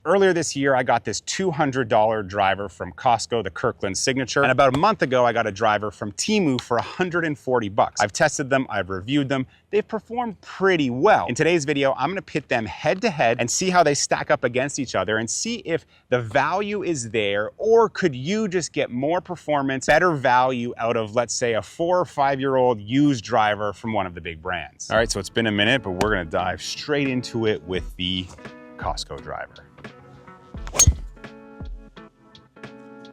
Earlier this year, I got this $200 driver from Costco, the Kirkland Signature. And about a month ago, I got a driver from Temu for 140 bucks. I've tested them, I've reviewed them. They've performed pretty well. In today's video, I'm gonna pit them head to head and see how they stack up against each other and see if the value is there, or could you just get more performance, better value out of, let's say, a 4 or 5 year old used driver from one of the big brands. All right, so it's been a minute, but we're gonna dive straight into it with the Costco driver.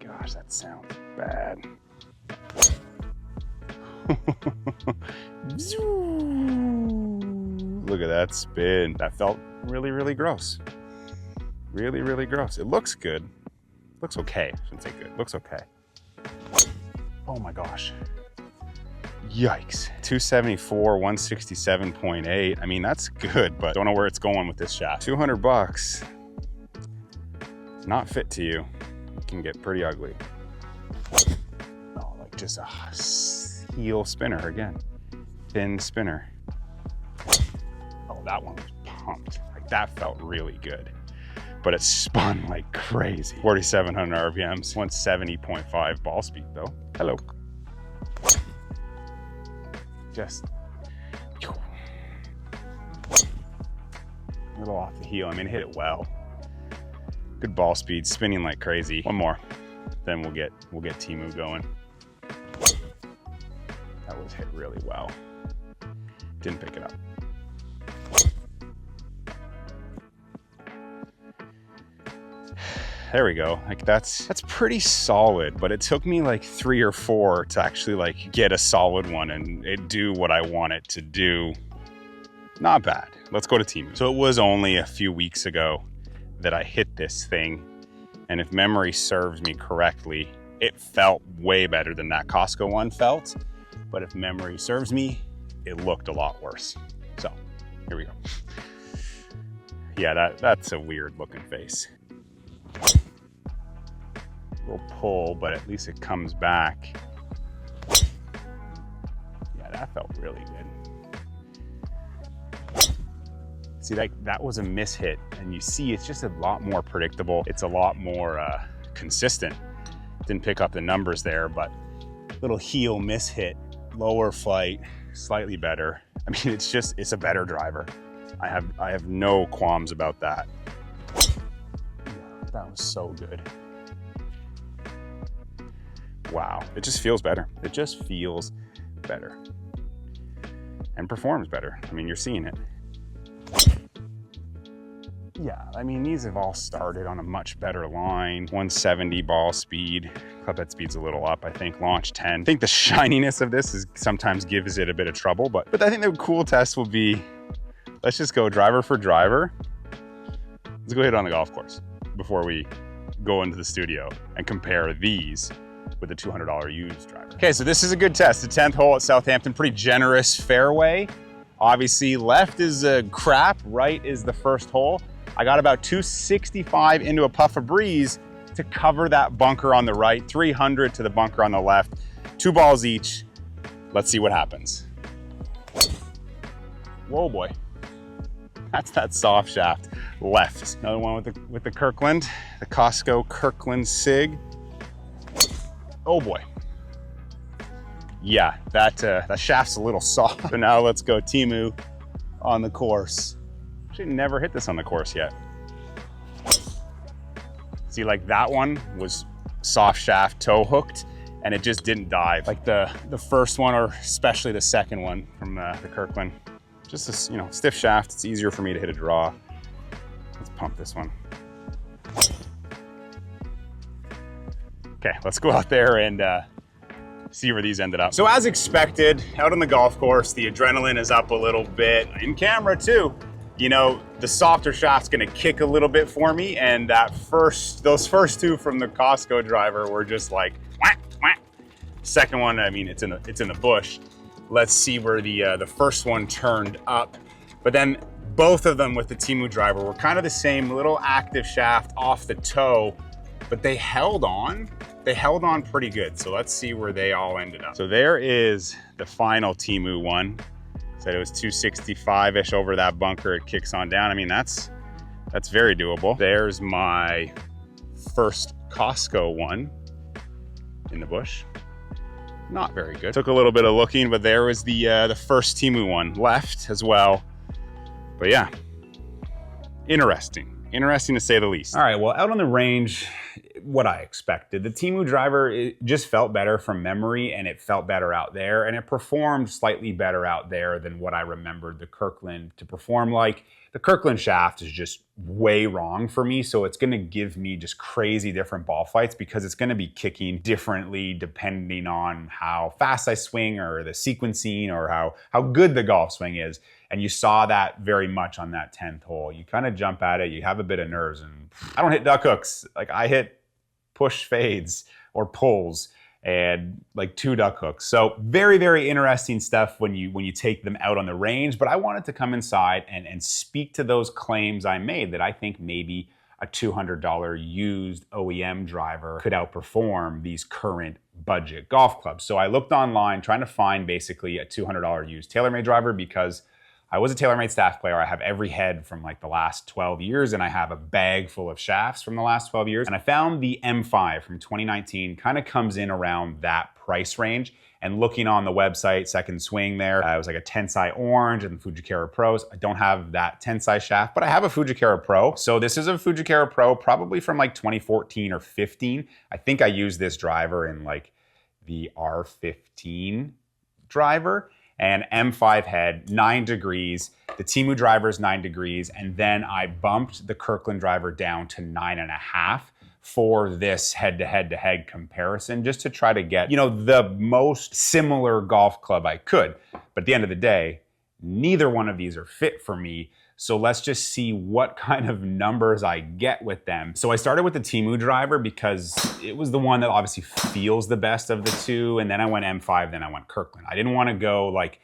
Gosh, that sounds bad. Look at that spin. That felt really, really gross. Really, really gross. It looks good. Looks okay. I shouldn't say good. Looks okay. Oh my gosh. Yikes. 274, 167.8. I mean, that's good, but don't know where it's going with this shaft. 200 bucks. Not fit to you. It can get pretty ugly. Oh, like just a heel spinner again. Thin spinner. Oh, that one was pumped. Like that felt really good. But it spun like crazy. 4,700 RPMs, 170.5 ball speed though. Hello. Just a little off the heel. I mean, it hit it well. Good ball speed, spinning like crazy. One more, then we'll get Temu going. That was hit really well. Didn't pick it up. There we go. Like that's pretty solid, but it took me like 3 or 4 to actually like get a solid one and it do what I want it to do. Not bad. Let's go to Temu. So it was only a few weeks ago that I hit this thing, and if memory serves me correctly, it felt way better than that Costco one felt, but if memory serves me, it looked a lot worse. So here we go. Yeah, that's a weird looking face. We'll pull, but at least it comes back. Yeah, that felt really good. See, like that was a mishit, and you see it's just a lot more predictable. It's a lot more consistent. Didn't pick up the numbers there, but little heel mishit, lower flight, slightly better. I mean, it's a better driver. I have no qualms about that. Yeah, that was so good. Wow, it just feels better. It just feels better and performs better. I mean, you're seeing it. Yeah, I mean, these have all started on a much better line. 170 ball speed. Club head speed's a little up, I think. Launch 10. I think the shininess of this sometimes gives it a bit of trouble, but I think the cool test will be, let's just go driver for driver. Let's go hit it on the golf course before we go into the studio and compare these with the $200 used driver. Okay, so this is a good test. The 10th hole at Southampton, pretty generous fairway. Obviously, left is crap, right is the first hole. I got about 265 into a puff of breeze to cover that bunker on the right, 300 to the bunker on the left, 2 balls each. Let's see what happens. Whoa, boy. That's that soft shaft left. Another one with the Kirkland, the Costco Kirkland Sig. Oh boy. Yeah, that shaft's a little soft. So now let's go Temu on the course. Actually never hit this on the course yet. See, like that one was soft shaft toe hooked and it just didn't dive. Like the first one, or especially the second one from the Kirkland. Just a stiff shaft. It's easier for me to hit a draw. Let's pump this one. Okay, let's go out there and see where these ended up. So as expected, out on the golf course, the adrenaline is up a little bit. In camera too, you know, the softer shaft's gonna kick a little bit for me, and those first 2 from the Costco driver were just like, whack, whack. Second one, I mean, it's in the bush. Let's see where the first one turned up. But then both of them with the Temu driver were kind of the same, little active shaft off the toe, but they held on. They held on pretty good. So let's see where they all ended up. So there is the final Temu one. Said it was 265-ish over that bunker. It kicks on down. I mean, that's That's very doable. There's my first Costco one in the bush. Not very good. Took a little bit of looking, but there was the first Temu one left as well. But yeah, interesting. Interesting to say the least. All right, well, out on the range, what I expected. The Temu driver, it just felt better from memory, and it felt better out there, and it performed slightly better out there than what I remembered the Kirkland to perform like. The Kirkland shaft is just way wrong for me, so it's gonna give me just crazy different ball flights because it's gonna be kicking differently depending on how fast I swing or the sequencing or how good the golf swing is. And you saw that very much on that 10th hole. You kind of jump at it, you have a bit of nerves, and I don't hit duck hooks. Like I hit push fades or pulls and like 2 duck hooks. So very, very interesting stuff when you take them out on the range. But I wanted to come inside and speak to those claims I made that I think maybe a $200 used OEM driver could outperform these current budget golf clubs. So I looked online trying to find basically a $200 used TaylorMade driver because I was a TaylorMade staff player. I have every head from like the last 12 years, and I have a bag full of shafts from the last 12 years. And I found the M5 from 2019 kind of comes in around that price range. And looking on the website, Second Swing there, it was like a Tensai Orange and the Fujikara Pros. I don't have that Tensai shaft, but I have a Fujikara Pro. So this is a Fujikara Pro, probably from like 2014 or 15. I think I used this driver in like the R15 driver. And M5 head, 9 degrees. The Temu driver is 9 degrees. And then I bumped the Kirkland driver down to 9.5 for this head-to-head comparison, just to try to get, the most similar golf club I could. But at the end of the day, neither one of these are fit for me. So let's just see what kind of numbers I get with them. So I started with the Temu driver because it was the one that obviously feels the best of the two. And then I went M5, then I went Kirkland. I didn't want to go like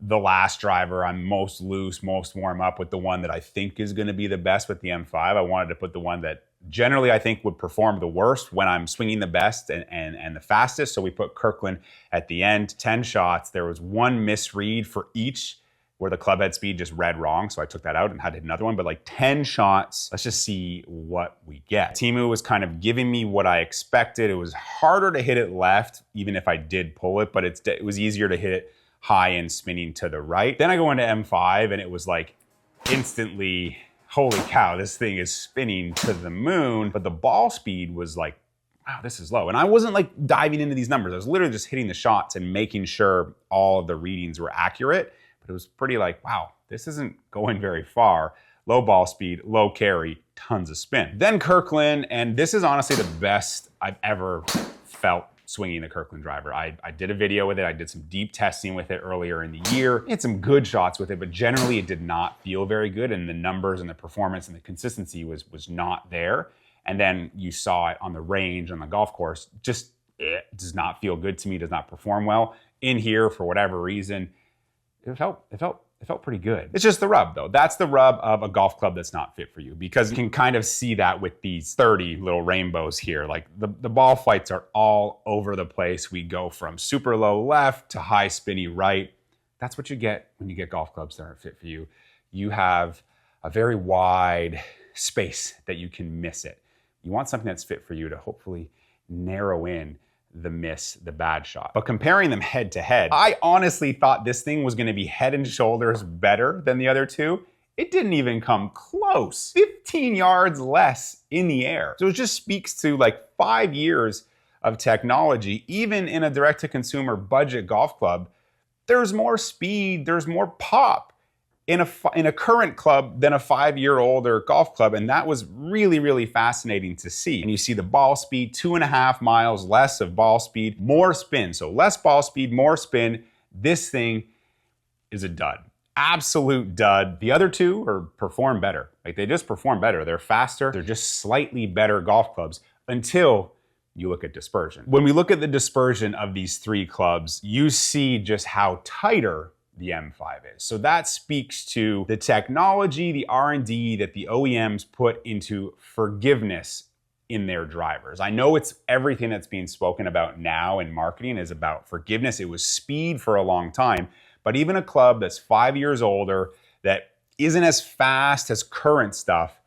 the last driver I'm most loose, most warm up with the one that I think is going to be the best with the M5. I wanted to put the one that generally I think would perform the worst when I'm swinging the best and the fastest. So we put Kirkland at the end, 10 shots. There was one misread for each where the club head speed just read wrong. So I took that out and had to hit another one, but like 10 shots. Let's just see what we get. Temu was kind of giving me what I expected. It was harder to hit it left, even if I did pull it, but it was easier to hit it high and spinning to the right. Then I go into M5 and it was like instantly, holy cow, this thing is spinning to the moon. But the ball speed was like, wow, this is low. And I wasn't like diving into these numbers. I was literally just hitting the shots and making sure all of the readings were accurate. But it was pretty like, wow, this isn't going very far. Low ball speed, low carry, tons of spin. Then Kirkland, and this is honestly the best I've ever felt swinging the Kirkland driver. I did a video with it. I did some deep testing with it earlier in the year. I had some good shots with it, but generally it did not feel very good, and the numbers and the performance and the consistency was not there. And then you saw it on the range, on the golf course, just it does not feel good to me, does not perform well. In here, for whatever reason, it felt pretty good. It's just the rub though. That's the rub of a golf club that's not fit for you, because you can kind of see that with these 30 little rainbows here. Like the ball flights are all over the place. We go from super low left to high spinny right. That's what you get when you get golf clubs that aren't fit for you. You have a very wide space that you can miss it. You want something that's fit for you to hopefully narrow in the bad shot. But comparing them head to head, I honestly thought this thing was gonna be head and shoulders better than the other two. It didn't even come close. 15 yards less in the air. So it just speaks to like 5 years of technology. Even in a direct-to-consumer budget golf club, there's more speed, there's more pop in a current club than a 5-year-older golf club. And that was really, really fascinating to see. And you see the ball speed, 2.5 miles less of ball speed, more spin. So less ball speed, more spin. This thing is a dud. Absolute dud. The other two perform better. Like they just perform better. They're faster. They're just slightly better golf clubs until you look at dispersion. When we look at the dispersion of these three clubs, you see just how tighter the M5 is. So that speaks to the technology, the R&D that the OEMs put into forgiveness in their drivers. I know it's everything that's being spoken about now in marketing is about forgiveness. It was speed for a long time, but even a club that's 5 years older, that isn't as fast as current stuff,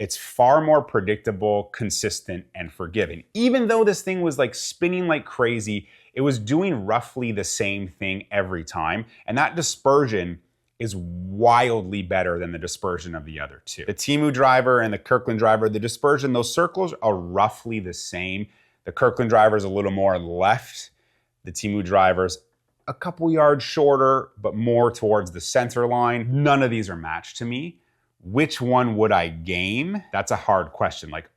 It's far more predictable, consistent, and forgiving. Even though this thing was like spinning like crazy, it was doing roughly the same thing every time. And that dispersion is wildly better than the dispersion of the other two. The Temu driver and the Kirkland driver, the dispersion, those circles are roughly the same. The Kirkland driver is a little more left. The Temu driver's a couple yards shorter, but more towards the center line. None of these are matched to me. Which one would I game? That's a hard question. Like,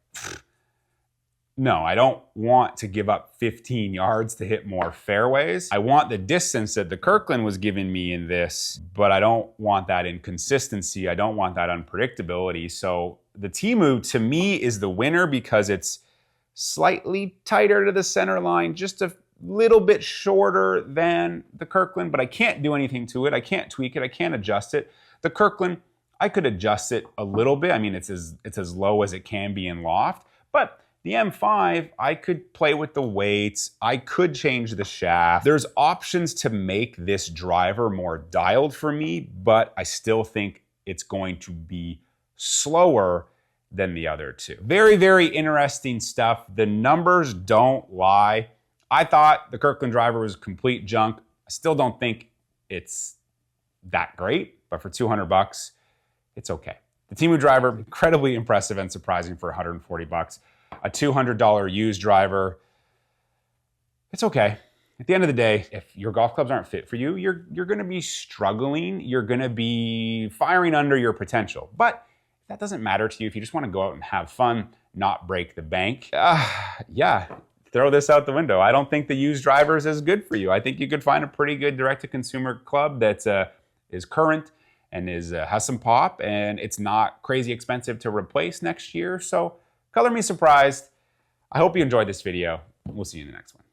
no, I don't want to give up 15 yards to hit more fairways. I want the distance that the Kirkland was giving me in this, but I don't want that inconsistency. I don't want that unpredictability. So the Temu, to me, is the winner because it's slightly tighter to the center line, just a little bit shorter than the Kirkland, but I can't do anything to it. I can't tweak it. I can't adjust it. The Kirkland, I could adjust it a little bit. I mean, it's as low as it can be in loft, but the M5, I could play with the weights. I could change the shaft. There's options to make this driver more dialed for me, but I still think it's going to be slower than the other two. Very, very interesting stuff. The numbers don't lie. I thought the Kirkland driver was complete junk. I still don't think it's that great, but for 200 bucks, it's okay. The Temu driver, incredibly impressive and surprising for 140 bucks. A $200 used driver, it's okay. At the end of the day, if your golf clubs aren't fit for you, you're gonna be struggling. You're gonna be firing under your potential. But that doesn't matter to you. If you just wanna go out and have fun, not break the bank, yeah, throw this out the window. I don't think the used driver is as good for you. I think you could find a pretty good direct-to-consumer club that is current and has some pop, and it's not crazy expensive to replace next year. So color me surprised. I hope you enjoyed this video. We'll see you in the next one.